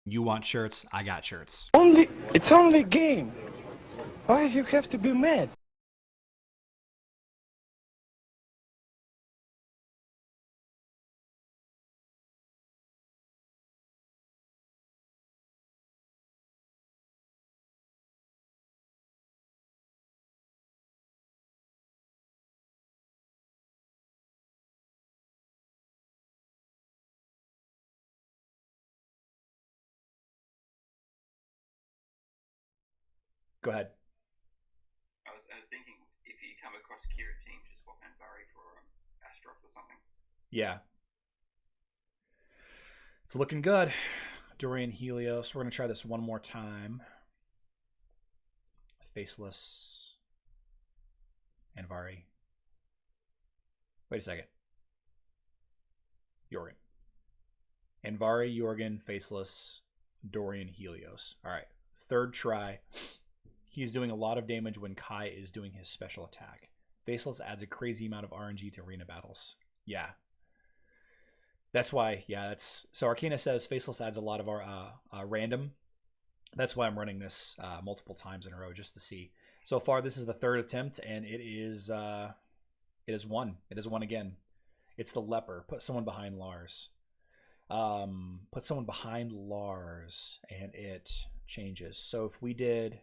You want shirts? I got shirts. It's only a game. Why you have to be mad? Go ahead. I was thinking if you come across Kira team, just swap and Barry for Astroth or something. Yeah. It's looking good. Dorian Helios. We're going to try this one more time. Faceless. Anvari. Wait a second. Jorgen. Anvari, Jorgen, Faceless, Dorian Helios. All right. Third try. He's doing a lot of damage when Kai is doing his special attack. Faceless adds a crazy amount of RNG to arena battles. Yeah. That's why, yeah, that's... So Arcana says Faceless adds a lot of our random. That's why I'm running this multiple times in a row, just to see. So far, this is the third attempt, and it is one. It is one again. It's the leper. Put someone behind Lars. Put someone behind Lars, and it changes. So if we did...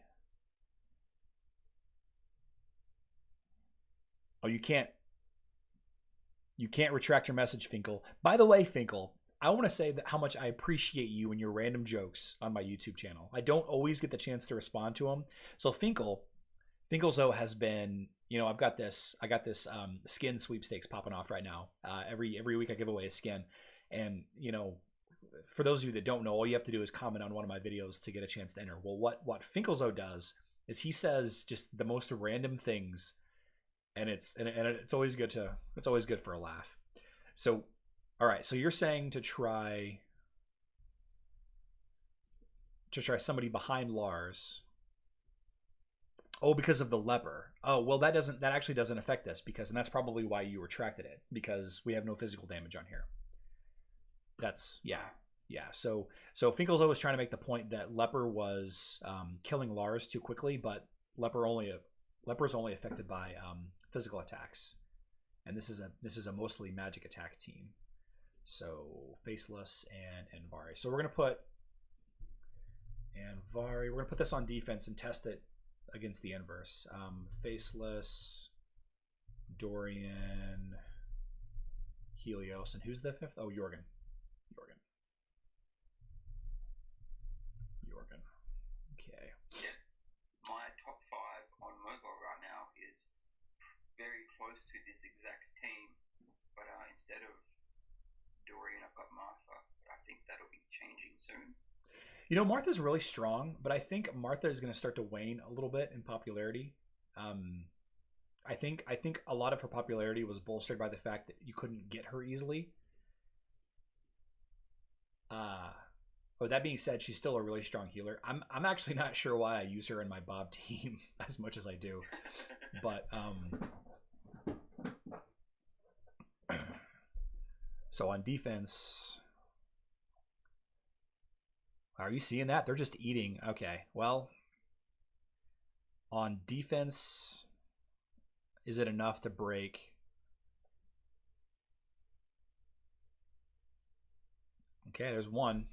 Oh, you can't retract your message, Finkel. By the way, Finkel, I want to say that how much I appreciate you and your random jokes on my YouTube channel. I don't always get the chance to respond to them. So Finkelzo has been, you know, I got this skin sweepstakes popping off right now. Every week I give away a skin, and you know, for those of you that don't know, all you have to do is comment on one of my videos to get a chance to enter. Well, what Finkelzo does is he says just the most random things. And it's always good for a laugh. So, all right. So you're saying to try somebody behind Lars. Oh, because of the leper. Oh, well, that actually doesn't affect this and that's probably why you retracted it, because we have no physical damage on here. That's yeah. So Finkel's was trying to make the point that leper was killing Lars too quickly, but leper is only affected by physical attacks, and this is a mostly magic attack team. So Faceless and Anvari. So we're gonna put Anvari. We're gonna put this on defense and test it against the inverse. Faceless, Dorian, Helios, and who's the fifth? Oh, Jorgen. Okay. My top 5 on mobile right now is very close to this exact team, but instead of Dorian, I've got Martha. I think that'll be changing soon. You know, Martha's really strong, but I think Martha is going to start to wane a little bit in popularity. I think a lot of her popularity was bolstered by the fact that you couldn't get her easily. But that being said, she's still a really strong healer. I'm actually not sure why I use her in my Bob team as much as I do, but so on defense, are you seeing that? They're just eating. Okay, well, on defense, is it enough to break? Okay, there's one.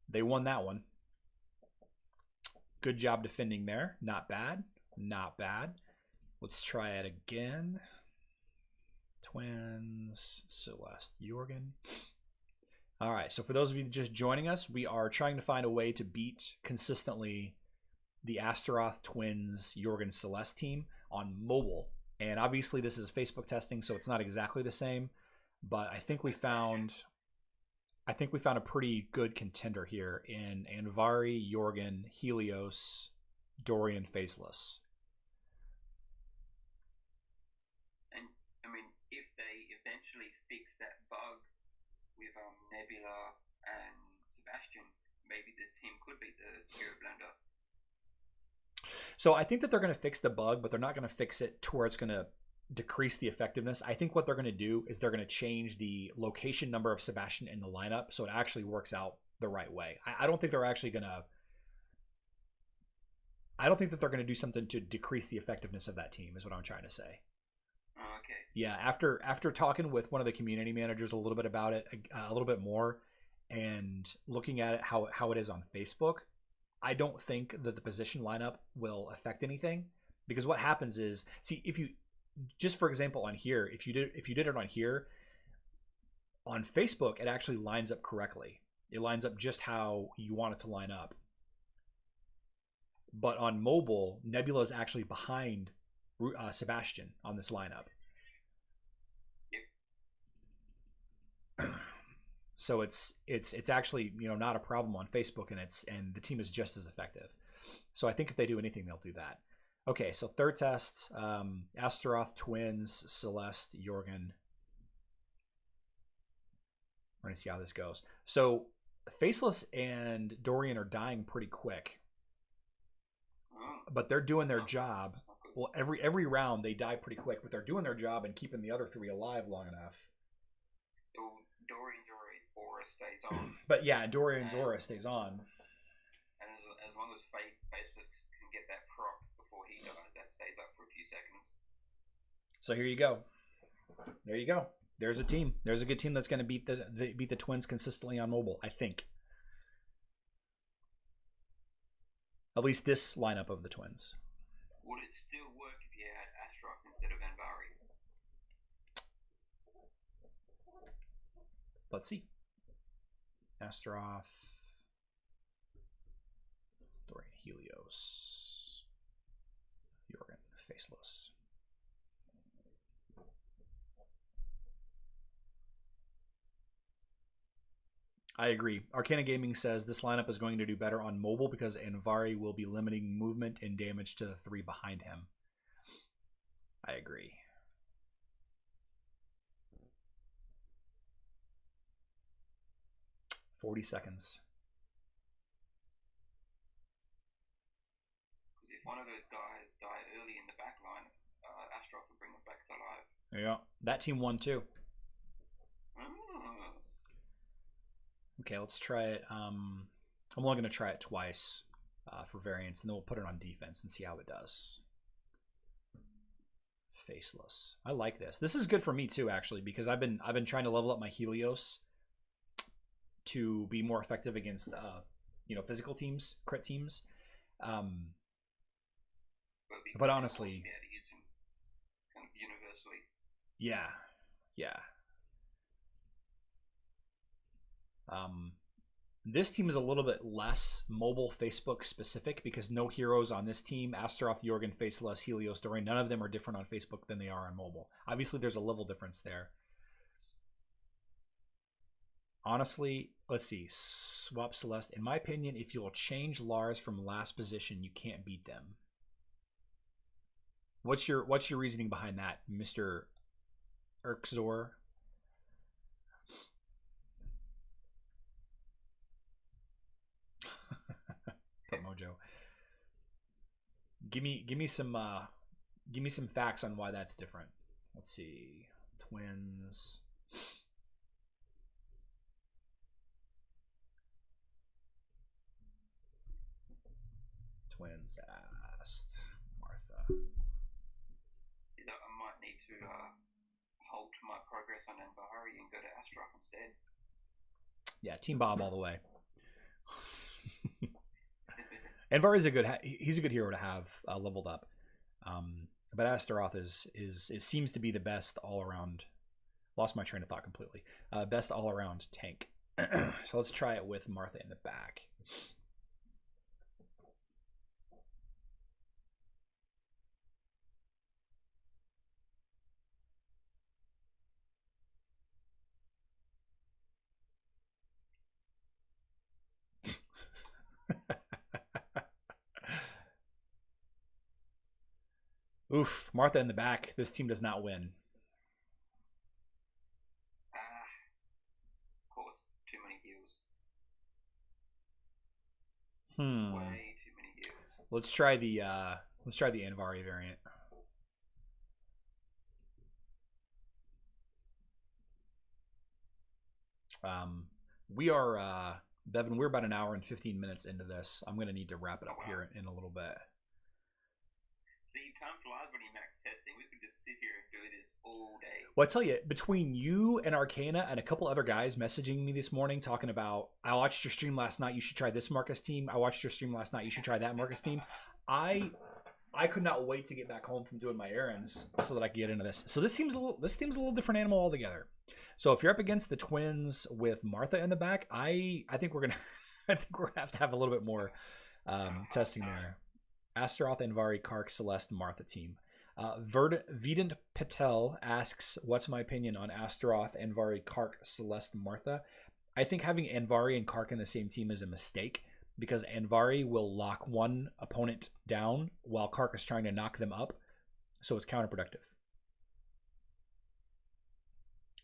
They won that one. Good job defending there. Not bad. Not bad. Let's try it again. Twins, Celeste, Jorgen. All right, so for those of you just joining us, we are trying to find a way to beat consistently the Astaroth Twins, Jorgen, Celeste team on mobile. And obviously this is Facebook testing, so it's not exactly the same, but I think we found a pretty good contender here in Anvari, Jorgen, Helios, Dorian, Faceless. And I mean, if they eventually fix that bug with Nebula and Sebastian, maybe this team could beat the Hero Blender. So I think that they're going to fix the bug, but they're not going to fix it to where it's going to decrease the effectiveness. I think what they're going to do is they're going to change the location number of Sebastian in the lineup so it actually works out the right way. I don't think they're actually going to. I don't think that they're going to do something to decrease the effectiveness of that team, is what I'm trying to say. Okay. Yeah, after talking with one of the community managers a little bit about it, a little bit more, and looking at it how it is on Facebook, I don't think that the position lineup will affect anything, because what happens is, see, if you just for example on here, if you did it on here, on Facebook it actually lines up correctly. It lines up just how you want it to line up. But on mobile, Nebula is actually behind Sebastian on this lineup. So it's actually, you know, not a problem on Facebook, and the team is just as effective. So I think if they do anything, they'll do that. Okay, so third test, Astaroth, Twins, Celeste, Jorgen. We're gonna see how this goes. So Faceless and Dorian are dying pretty quick, but they're doing their job. Well, every round they die pretty quick, but they're doing their job and keeping the other three alive long enough. Dorian's aura stays on. But yeah, Dorian's aura stays on. And as long as Faceless can get that proc before he dies, that stays up for a few seconds. So here you go. There you go. There's a team. There's a good team that's going to beat the Twins consistently on mobile, I think. At least this lineup of the Twins. Would it still work if you had Astaroth instead of Anvari? Let's see. Astaroth, Dorian, Helios, Jorgen, Faceless. I agree. Arcana Gaming says this lineup is going to do better on mobile because Anvari will be limiting movement and damage to the three behind him. I agree. $40 seconds. Because if one of those guys die early in the back line, Astaroth will bring them back to life. Yeah, that team won too. Mm. Okay, let's try it. I'm only going to try it twice for variance, and then we'll put it on defense and see how it does. Faceless. I like this. This is good for me too, actually, because I've been trying to level up my Helios to be more effective against physical teams, crit teams. But honestly, kind of universally. Yeah. This team is a little bit less mobile Facebook specific because no heroes on this team. Astaroth, Jorgen, Faceless, Helios, Dorian, none of them are different on Facebook than they are on mobile. Obviously, there's a level difference there. Honestly, let's see. Swap Celeste. In my opinion, if you'll change Lars from last position, you can't beat them. What's your reasoning behind that, Mr. Urkzor? Mojo. Give me some facts on why that's different. Let's see. Twins. Twins asked Martha. I might need to halt my progress on Anvari and go to Astaroth instead. Yeah, Team Bob all the way. Anvari is he's a good hero to have leveled up, but Astaroth it seems to be the best all around. Lost my train of thought completely. Best all around tank. So let's try it with Martha in the back. Oof, Martha in the back. This team does not win. Of course, too many heals. Way too many heals. Let's try the Anvari variant. We are, Bevan, we're about an hour and 15 minutes into this. I'm going to need to wrap it up here in a little bit. See, time flies when you're max testing. We could just sit here and do this all day. Well, I tell you, between you and Arcana and a couple other guys messaging me this morning talking about, I watched your stream last night, you should try this Marcus team. I watched your stream last night, you should try that Marcus team. I could not wait to get back home from doing my errands so that I could get into this. So this team's a little different animal altogether. So if you're up against the Twins with Martha in the back, I think we're gonna have to have a little bit more testing there. Astaroth, Anvari, Kark, Celeste, Martha team. Vedant Patel asks, what's my opinion on Astaroth, Anvari, Kark, Celeste, Martha? I think having Anvari and Kark in the same team is a mistake because Anvari will lock one opponent down while Kark is trying to knock them up. So it's counterproductive.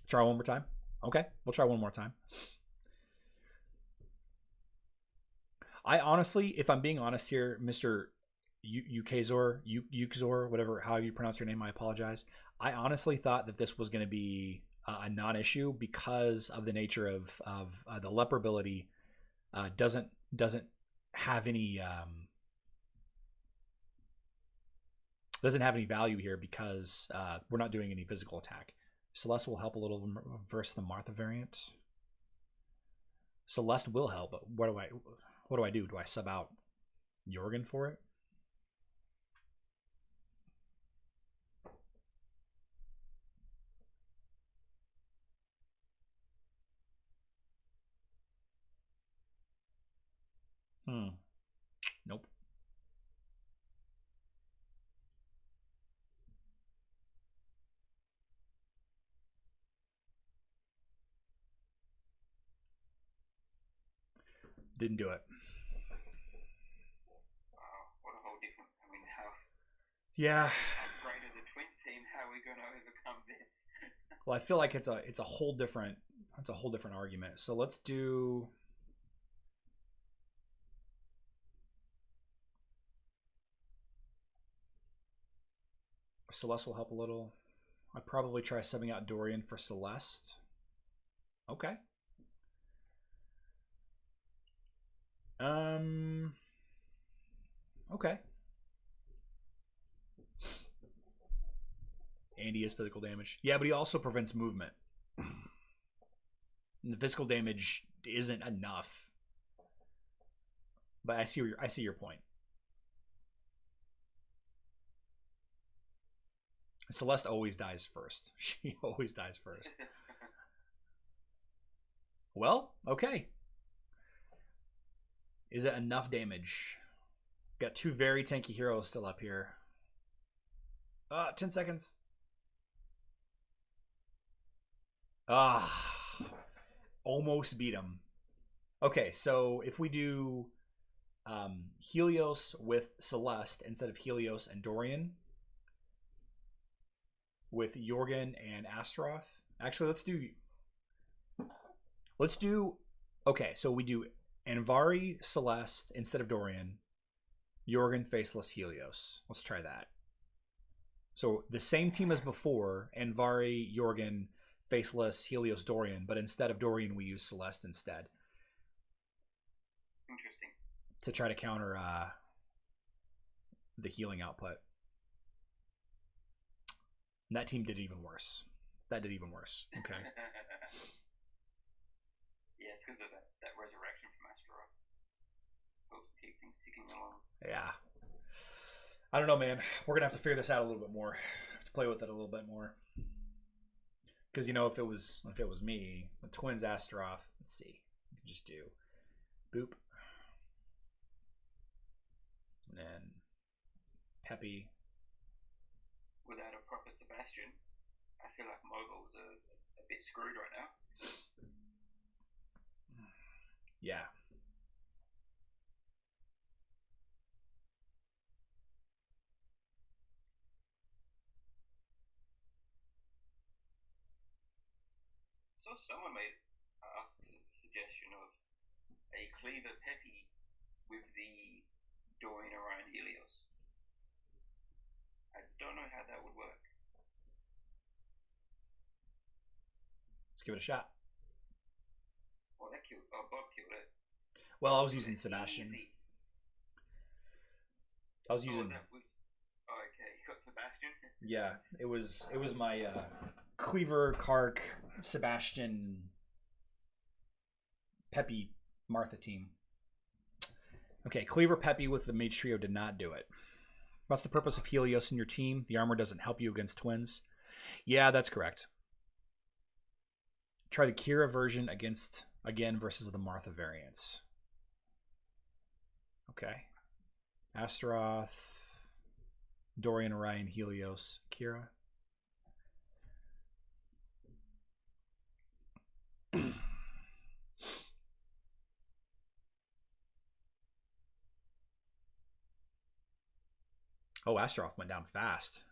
Try one more time. Okay, we'll try one more time. I honestly, if I'm being honest here, Mr. Ukzor, whatever, how you pronounce your name, I apologize. I honestly thought that this was going to be a non-issue because of the nature of the leper ability doesn't have any value here because we're not doing any physical attack. Celeste will help a little versus the Martha variant. Celeste will help, but what do I do? Do I sub out Jorgen for it? Nope. Didn't do it. Wow, what a whole different. I mean, how? Yeah. Upgraded the Twins team. How are we going to overcome this? Well, I feel like it's a whole different argument. So let's do. Celeste will help a little. I'd probably try subbing out Dorian for Celeste. Okay. Okay. Andy is physical damage. Yeah, but he also prevents movement. And the physical damage isn't enough. But I see your point. Celeste always dies first. She always dies first. Well, okay. Is it enough damage? Got two very tanky heroes still up here. 10 seconds. Almost beat him. Okay, so if we do Helios with Celeste instead of Helios and Dorian, with Jorgen and Astaroth. Actually, let's do. Okay, so we do Anvari, Celeste instead of Dorian, Jorgen, Faceless, Helios. Let's try that. So the same team as before, Anvari, Jorgen, Faceless, Helios, Dorian, but instead of Dorian, we use Celeste instead. Interesting. To try to counter the healing output. And that team did even worse. That did even worse. Okay. Yes, because of that resurrection from Astaroth. Helps keep things ticking along. Yeah. I don't know, man. We're going to have to figure this out a little bit more. Have to play with it a little bit more. Because, you know, if it was me, the Twins Astaroth, let's see. We can just do boop. And then Peppy. Without a proper Sebastian, I feel like Mobile's a bit screwed right now. Yeah. So someone asked a suggestion of a Cleaver Peppy with the Dorian, Orion, Helios. I don't know how that would work. Let's give it a shot. Bob killed it. Well, I was using Sebastian. Easy. I was Oh, using. that was. Oh, okay, you got Sebastian. Yeah, it was my Cleaver, Kark, Sebastian, Peppy, Martha team. Okay, Cleaver Peppy with the Mage Trio did not do it. What's the purpose of Helios in your team? The armor doesn't help you against twins. Yeah, that's correct. Try the Kira version again versus the Martha variants. Okay. Astaroth, Dorian, Orion, Helios, Kira. Oh, Astaroth went down fast.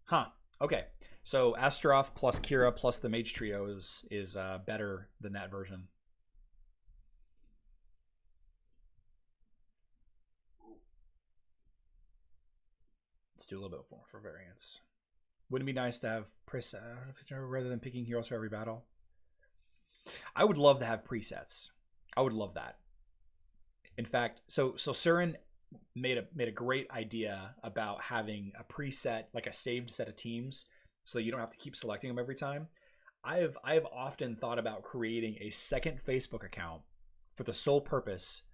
Huh. Okay. So Astaroth plus Kira plus the Mage Trio is better than that version. Let's do a little bit more for variants. Wouldn't it be nice to have presets rather than picking heroes for every battle? I would love to have presets. I would love that. In fact, so Surin made a great idea about having a preset, like a saved set of teams, so you don't have to keep selecting them every time. I have often thought about creating a second Facebook account for the sole purpose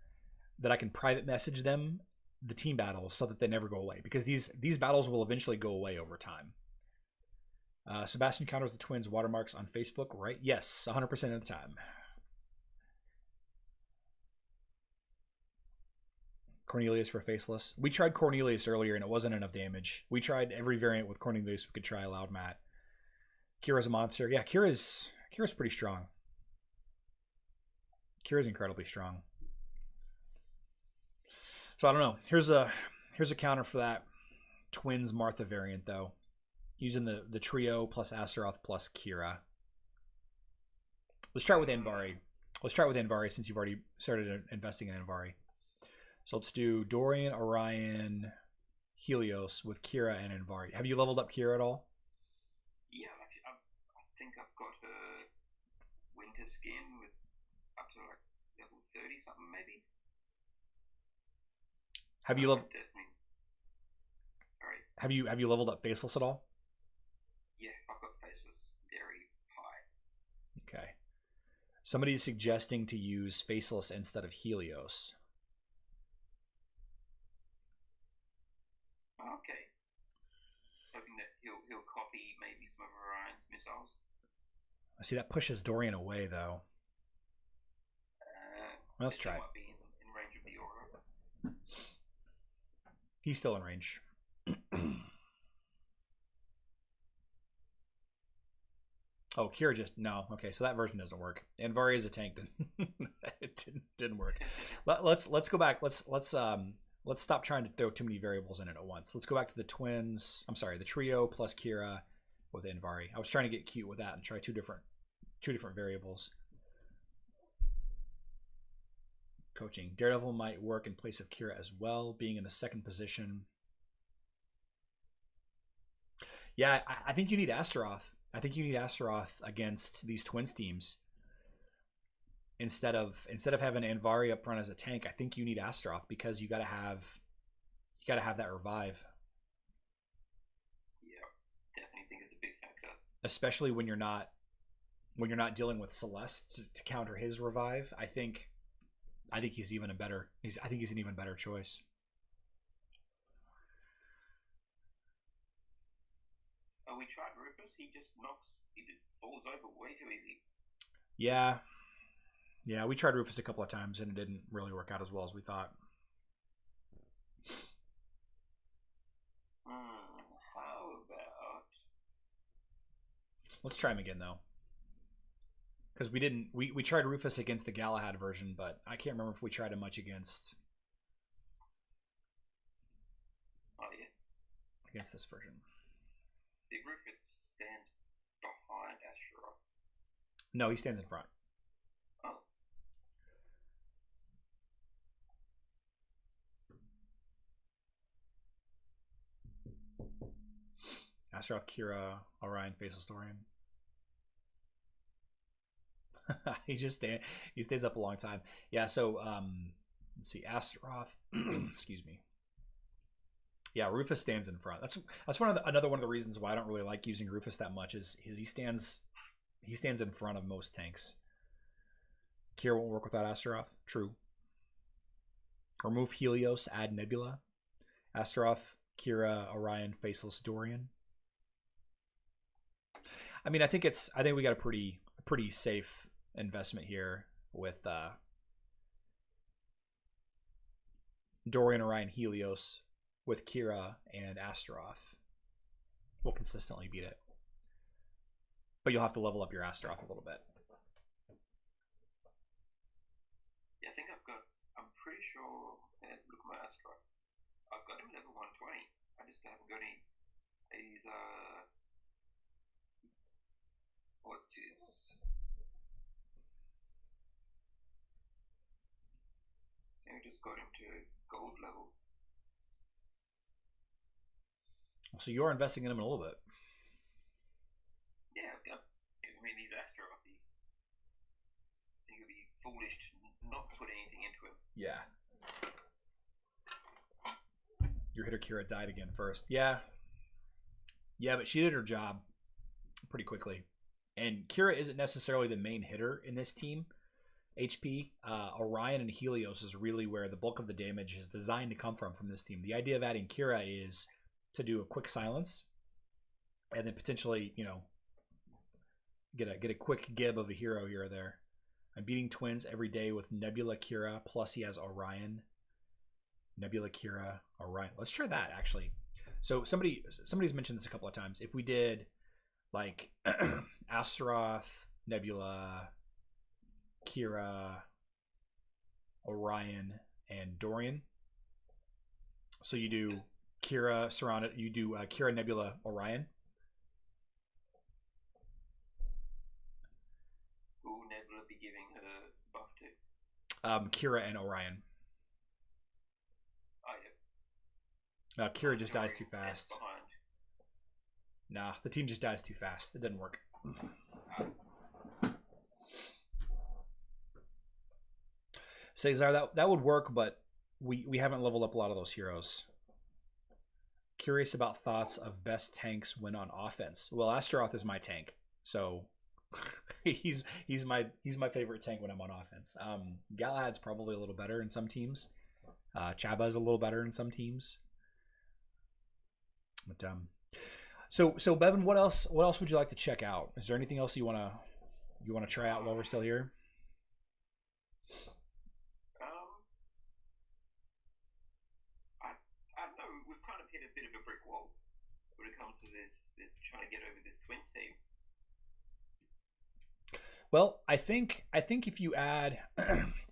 that I can private message them the team battles so that they never go away, because these battles will eventually go away over time. Sebastian counters the twins watermarks on Facebook, right? Yes, 100% of the time. Cornelius for Faceless. We tried Cornelius earlier and it wasn't enough damage. We tried every variant with Cornelius we could try. Loud Matt. Kira's a monster. Yeah, Kira's pretty strong. Kira's incredibly strong. So I don't know. Here's a counter for that twins Martha variant though. Using the trio plus Astaroth plus Kira. Let's try it with Anvari. Let's try it with Anvari since you've already started investing in Anvari. So let's do Dorian, Orion, Helios with Kira and Anvari. Have you leveled up Kira at all? Yeah, actually, I think I've got a winter skin with up to like level 30 something maybe. Have you leveled? Sorry. Have you leveled up Faceless at all? Yeah, I've got Faceless very high. Okay. Somebody's suggesting to use Faceless instead of Helios. Okay. Hoping that he'll copy maybe some of Orion's missiles. I see that pushes Dorian away though. Let's try. Might be in range of the aura. He's still in range. Oh, Kira just no. Okay, so that version doesn't work. Anvari is a tank. It didn't work. Let's go back. Let's stop trying to throw too many variables in it at once. Let's go back to the twins. I'm sorry, the trio plus Kira with Anvari. I was trying to get cute with that and try two different variables. Coaching. Daredevil might work in place of Kira as well, being in the second position. Yeah, I think you need Astaroth. I think you need Astaroth against these twins teams. Instead of having Anvari up front as a tank, I think you need Astaroth because you gotta have that revive. Yeah, definitely think it's a big factor. Especially when you're not dealing with Celeste to counter his revive. I think he's even a better. I think he's an even better choice. Oh, we tried Rufus. He just falls over way too easy. Yeah, we tried Rufus a couple of times and it didn't really work out as well as we thought. How about? Let's try him again though. Because we tried Rufus against the Galahad version, but I can't remember if we tried him much against against this version. Did Rufus stand behind Astaroth? No, he stands in front. Oh. Astaroth, Kira, Orion, Faceless Dorian. he stays up a long time. Yeah, so let's see, Astaroth. Excuse me. Yeah, Rufus stands in front. That's another one of the reasons why I don't really like using Rufus that much is he stands in front of most tanks. Kira won't work without Astaroth. True. Remove Helios, add Nebula. Astaroth, Kira, Orion, Faceless Dorian. I mean, I think we got a pretty safe investment here with Dorian, Orion, Helios with Kira and Astaroth. We'll consistently beat it. But you'll have to level up your Astaroth a little bit. Yeah, I think I'm pretty sure, look at my Astaroth. I've got him level 120. I just haven't got any. He's, what's his? I think I just got him to gold level. So you are investing in him a little bit. Yeah, I mean, he's Astaroth. I think it would be foolish to not put anything into him. Yeah. Your hitter Kira died again first. Yeah. Yeah, but she did her job pretty quickly. And Kira isn't necessarily the main hitter in this team. HP, Orion and Helios is really where the bulk of the damage is designed to come from this team. The idea of adding Kira is to do a quick silence and then potentially, get a quick gib of a hero here or there. I'm beating twins every day with Nebula, Kira, plus he has Orion. Nebula, Kira, Orion. Let's try that, actually. So somebody's mentioned this a couple of times. If we did, like, Astaroth, Nebula, Kira, Orion, and Dorian. So you do Kira surrounded. You do Kira, Nebula, Orion. Who will Nebula be giving her buff to? Kira and Orion. Oh, yeah. Kira just dies too fast. Nah, the team just dies too fast. It doesn't work. Cesar, that would work, but we haven't leveled up a lot of those heroes. Curious about thoughts of best tanks when on offense. Well, Astaroth is my tank, so he's my favorite tank when I'm on offense. Galahad's probably a little better in some teams. Chaba's a little better in some teams. But so Bevan, what else would you like to check out? Is there anything else you wanna try out while we're still here? I don't know. We've kind of hit a bit of a brick wall when it comes to this trying to get over this twins team. Well, I think if you add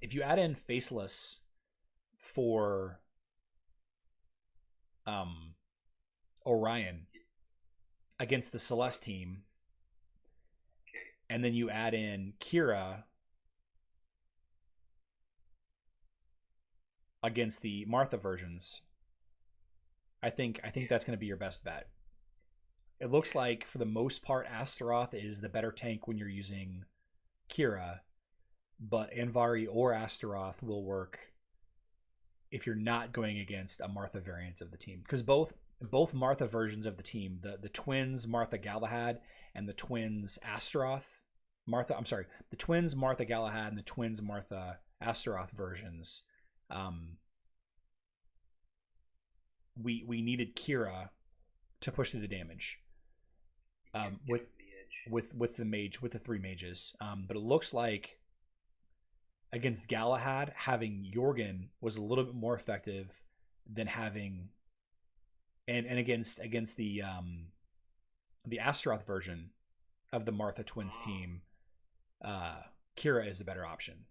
in Faceless for Orion against the Celeste team, okay, and then you add in Kira against the Martha versions, I think that's going to be your best bet. It looks like for the most part Astaroth is the better tank when you're using Kira, but Anvari or Astaroth will work if you're not going against a Martha variant of the team, because both Martha versions of the team, the twins Martha Galahad and the twins Astaroth Martha, I'm sorry, the twins Martha Galahad and the twins Martha Astaroth versions, we needed Kira to push through the damage with the mage, with the three mages, but it looks like against Galahad having Jorgen was a little bit more effective than having and against the Astaroth version of the Martha twins team, Kira is a better option.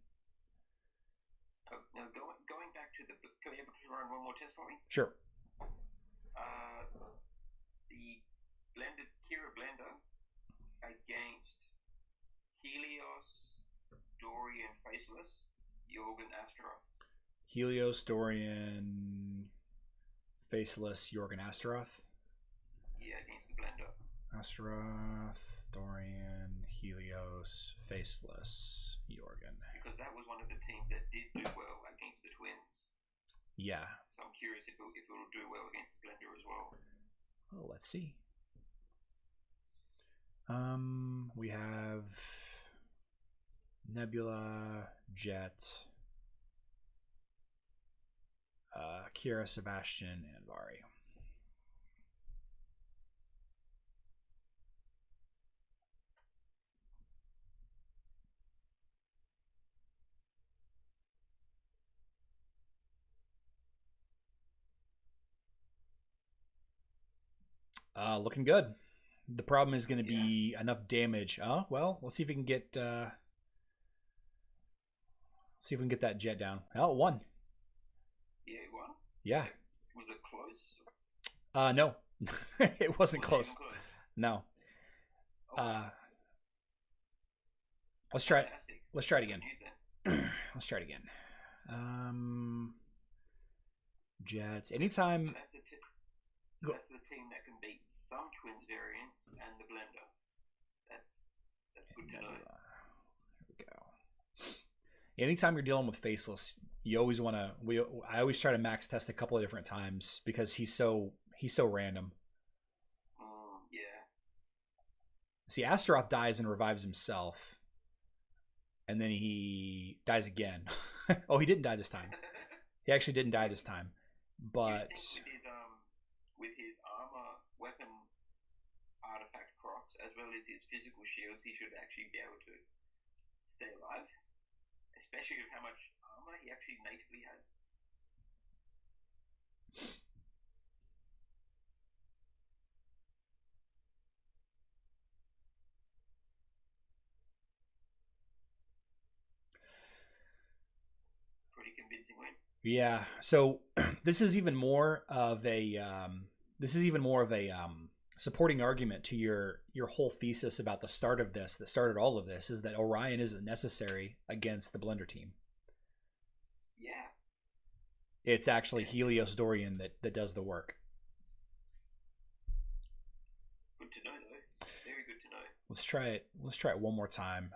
Now going back to can you able to run one more test for me? Sure. The blended Kira blender against Helios, Dorian, Faceless, Jorgen, Astaroth. Helios, Dorian, Faceless, Jorgen, Astaroth. Yeah, against the blender. Astaroth, Dorian, Helios, Faceless, Jorgen. Because that was one of the teams that did do well against the Twins. Yeah. So I'm curious if it'll do well against the Blender as well. Well, let's see. We have Nebula, Jet, Kira, Sebastian, and Vari. Looking good. The problem is going to be enough damage. Oh, well, let's see if we can get that jet down. Oh, it won. Yeah, it won? Yeah. Was it close? No. It wasn't close. No. Let's try it. Let's try it again. Let's try it again. Jets. Anytime. So that's the team that can beat some Twins variants and the Blender. That's good to know. There we go. Anytime you're dealing with Faceless, you always want to. I always try to max test a couple of different times because he's so random. Yeah. See, Astaroth dies and revives himself, and then he dies again. Oh, he didn't die this time. He actually didn't die this time, but. With his armor, weapon, artifact procs, as well as his physical shields, he should actually be able to stay alive. Especially with how much armor he actually natively has. Pretty convincing win. Yeah, so this is even more of a supporting argument to your whole thesis about the start of this. That started all of this is that Orion isn't necessary against the Blender team. Yeah, it's actually Helios Dorian that does the work. Good to know, though. Very good to know. Let's try it. Let's try it one more time.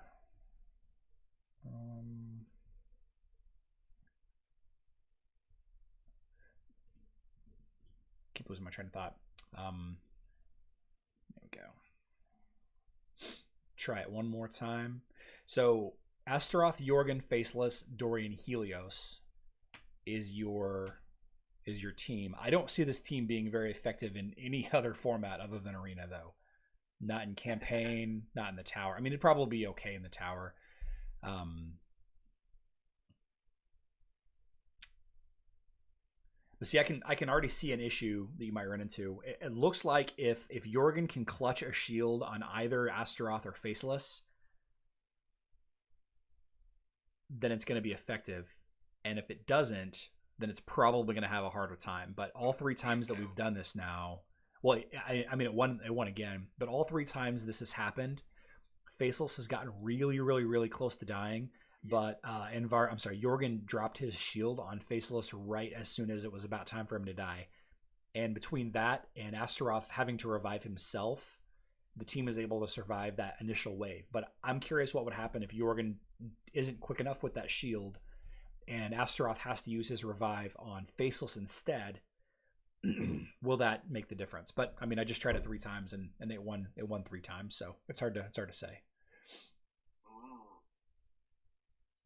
Keep losing my train of thought. There we go. Try it one more time. So Astaroth, Jorgen, Faceless, Dorian, Helios is your team. I don't see this team being very effective in any other format other than Arena, though. Not in campaign, not in the tower. I mean, it'd probably be okay in the tower. But see, I can already see an issue that you might run into. It looks like if Jorgen can clutch a shield on either Astaroth or Faceless, then it's going to be effective. And if it doesn't, then it's probably going to have a harder time. But all three times that we've done this now, well, I mean, it won again. But all three times this has happened, Faceless has gotten really, really, really close to dying. But Jorgen dropped his shield on Faceless right as soon as it was about time for him to die. And between that and Astaroth having to revive himself, the team is able to survive that initial wave. But I'm curious what would happen if Jorgen isn't quick enough with that shield and Astaroth has to use his revive on Faceless instead. Will that make the difference? But I mean, I just tried it 3 times and it won 3 times, so it's hard to say.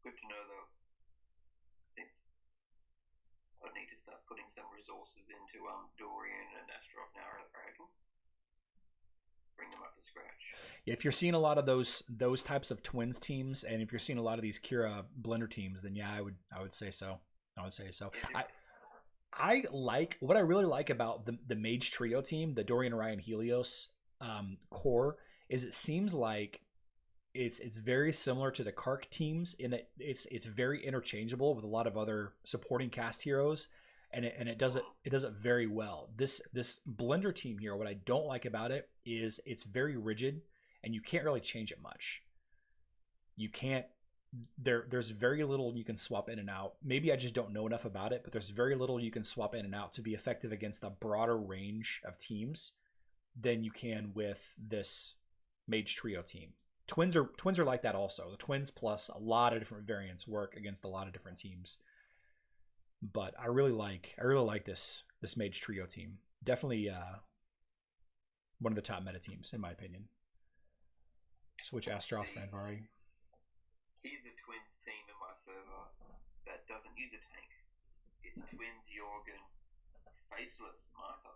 Good to know, though. I need to start putting some resources into Dorian and Astaroth now, I reckon. Bring them up to scratch. If you're seeing a lot of those types of Twins teams, and if you're seeing a lot of these Kira Blender teams, then yeah, I would say so. Yeah, I like what I really like about the Mage Trio team, the Dorian, Orion, Helios core, is it seems like it's very similar to the Kark teams in that it's very interchangeable with a lot of other supporting cast heroes, and it does it very well. This Blender team here, what I don't like about it is it's very rigid and you can't really change it much. You can't. There's very little you can swap in and out. Maybe I just don't know enough about it, but there's very little you can swap in and out to be effective against a broader range of teams. than you can with this Mage Trio team. Twins are like that also. The twins plus a lot of different variants work against a lot of different teams. But I really like this Mage Trio team. Definitely one of the top meta teams in my opinion. Switch Astroth for Anvari. Here's a twins team in my server that doesn't use a tank. It's twins Jorgen, faceless Martha.